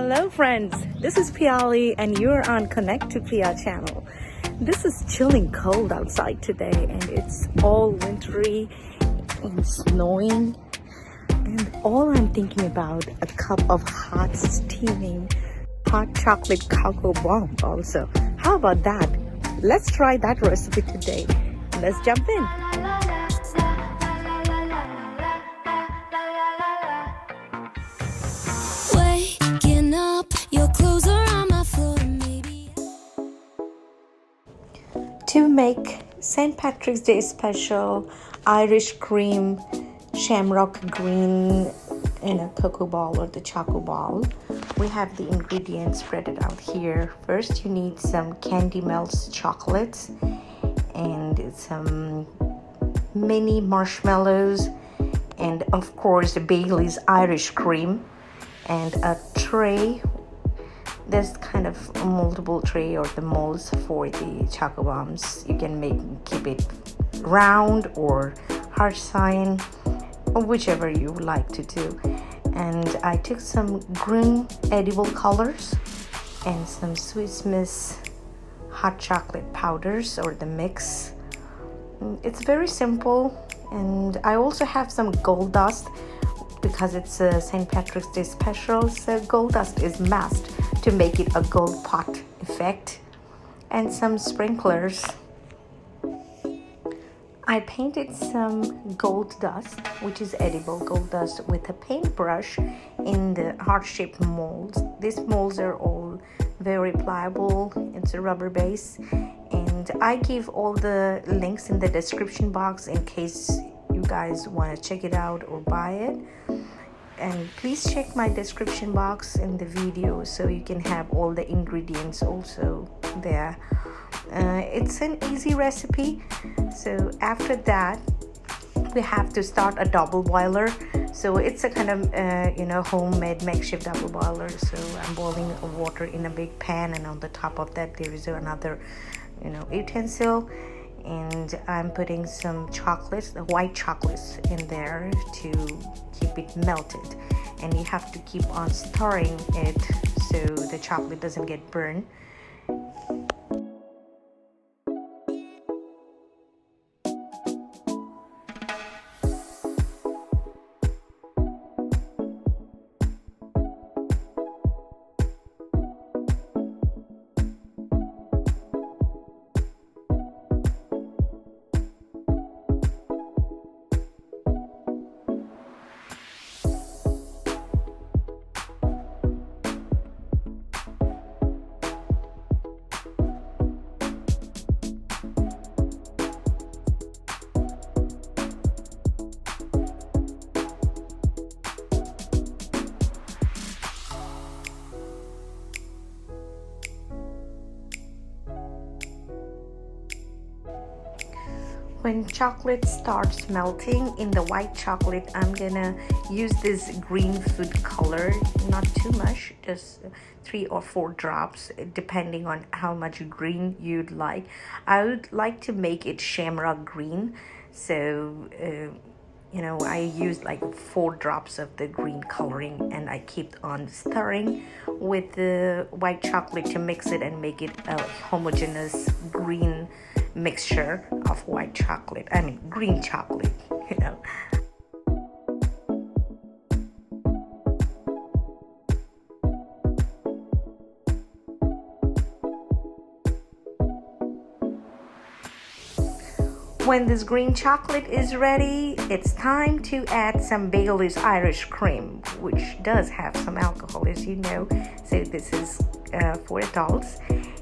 Hello friends, this is Piya and you're on Connect to Piya channel. This is chilling cold outside today and it's all wintry and snowing, and all I'm thinking about a cup of hot steaming hot chocolate cocoa bomb also. How about that? Let's try that recipe today. Let's jump in. To make St. Patrick's Day special Irish cream shamrock green in a cocoa ball or the choco ball, we have the ingredients spread it out here. First, you need some candy melts chocolates and some mini marshmallows, and of course the Bailey's Irish cream, and a tray. There's kind of a moldable tray or the molds for the chocobombs. You can keep it round or heart sign or whichever you like to do. And I took some green edible colors and some Swiss Miss hot chocolate powders or the mix. It's very simple, and I also have some gold dust because it's a St. Patrick's Day special, so gold dust is must to make it a gold pot effect, and some sprinklers. I painted some gold dust, which is edible gold dust, with a paintbrush in the heart-shaped molds. These molds are all very pliable. It's a rubber base, and I give all the links in the description box in case you guys want to check it out or buy it. And please check my description box in the video so you can have all the ingredients also there. It's an easy recipe. So after that, we have to start a double boiler. So it's a kind of homemade makeshift double boiler. So I'm boiling water in a big pan, and on the top of that there is another utensil, and I'm putting some chocolates, the white chocolates in there to keep it melted. And you have to keep on stirring it so the chocolate doesn't get burned. When chocolate starts melting in the white chocolate, I'm gonna use this green food color, not too much, just 3 or 4 drops depending on how much green you'd like. I would like to make it shamrock green, so I use like 4 drops of the green coloring, and I keep on stirring with the white chocolate to mix it and make it a homogeneous green mixture of white chocolate, green chocolate. When this green chocolate is ready, it's time to add some Bailey's Irish cream, which does have some alcohol, as you know. So this is for adults,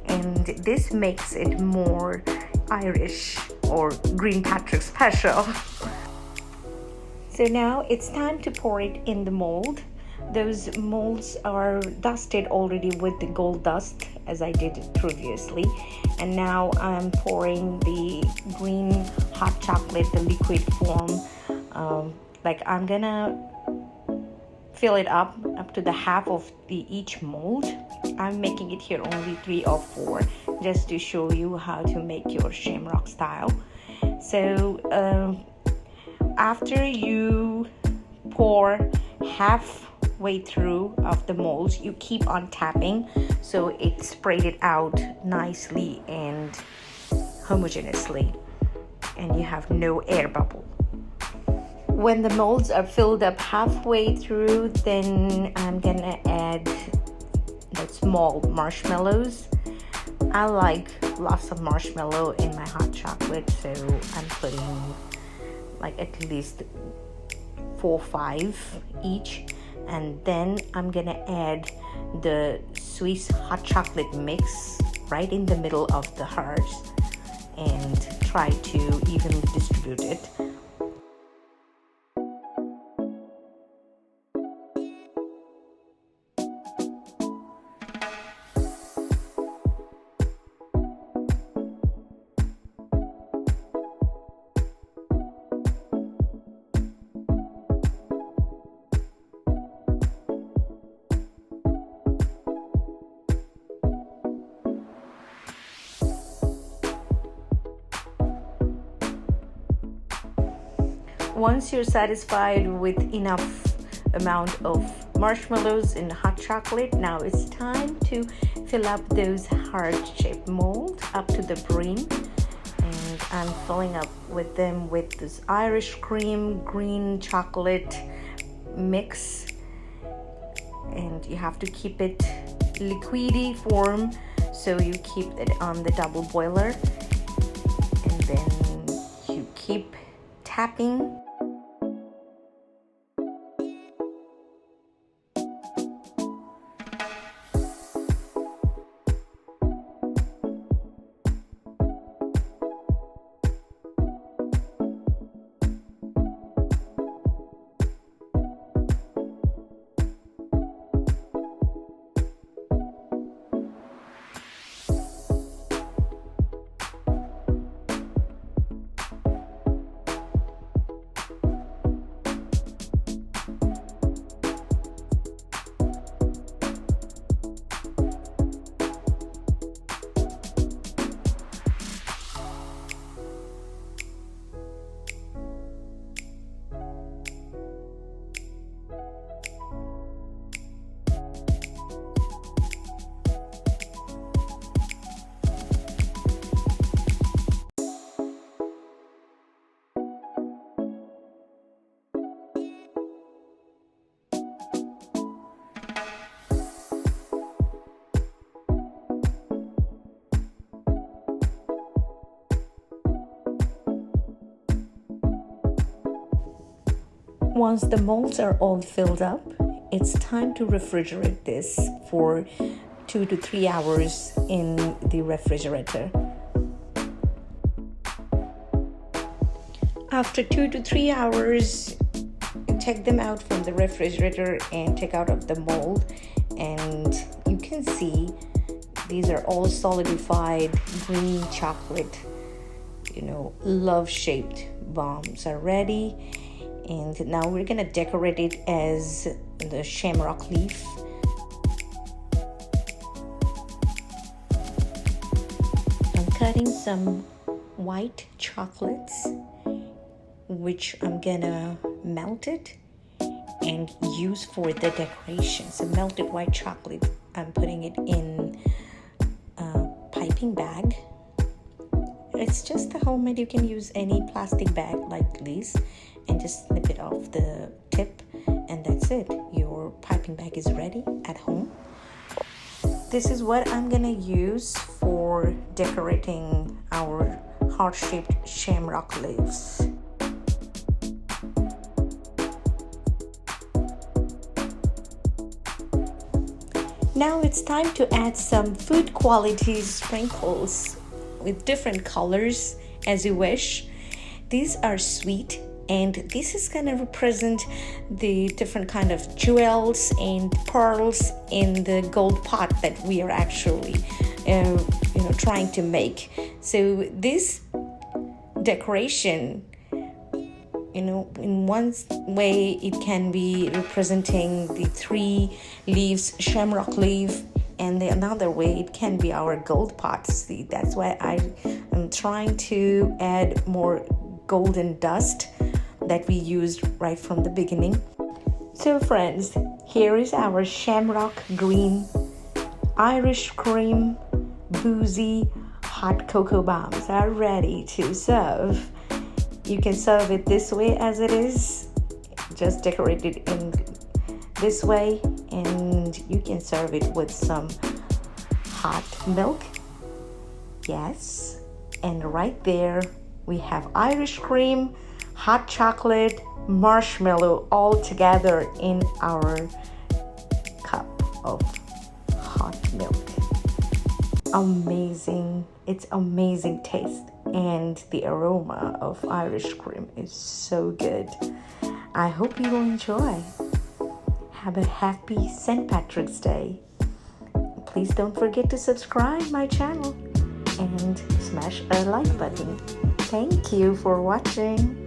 and this makes it more Irish or Green Patrick special. So now it's time to pour it in the mold. Those molds are dusted already with the gold dust, as I did it previously. And now I'm pouring the green hot chocolate, the liquid form. I'm gonna fill it up to the half of each mold. I'm making it here only 3 or 4, just to show you how to make your shamrock style. So after you pour half halfway through of the molds, you keep on tapping so it spread it out nicely and homogeneously, and you have no air bubble. When the molds are filled up halfway through, then I'm gonna add the small marshmallows. I like lots of marshmallow in my hot chocolate, so I'm putting like at least 4 or 5 each. And then I'm gonna add the Swiss hot chocolate mix right in the middle of the hearts and try to evenly distribute it. Once you're satisfied with enough amount of marshmallows in hot chocolate, now it's time to fill up those heart-shaped molds up to the brim. And I'm filling up with them with this Irish cream green chocolate mix. And you have to keep it liquidy form, so you keep it on the double boiler. And then you keep tapping. Once the molds are all filled up, it's time to refrigerate this for 2 to 3 hours in the refrigerator. After 2 to 3 hours, take them out from the refrigerator and take out of the mold, and you can see these are all solidified green chocolate, love-shaped bombs are ready. And now we're gonna decorate it as the shamrock leaf. I'm cutting some white chocolates, which I'm gonna melt it and use for the decoration. So melted white chocolate, I'm putting it in a piping bag. It's just a homemade, you can use any plastic bag like this and just snip it off the tip, and that's it. Your piping bag is ready at home. This is what I'm gonna use for decorating our heart-shaped shamrock leaves. Now it's time to add some food quality sprinkles with different colors as you wish. These are sweet, and this is going to represent the different kind of jewels and pearls in the gold pot that we are actually trying to make. So this decoration, in one way it can be representing the 3 leaves, shamrock leaf, and the another way it can be our gold pot. See, that's why I am trying to add more golden dust that we used right from the beginning. So friends, Here is our Shamrock green Irish cream boozy hot cocoa bombs are ready to serve. You can serve it this way as it is, just decorate it in this way, and you can serve it with some hot milk. Yes, and right there we have Irish cream, hot chocolate, marshmallow all together in our cup of hot milk. Amazing. It's amazing taste, and the aroma of Irish cream is so good. I hope you will enjoy. Have a happy St. Patrick's Day. Please don't forget to subscribe my channel and smash a like button. Thank you for watching.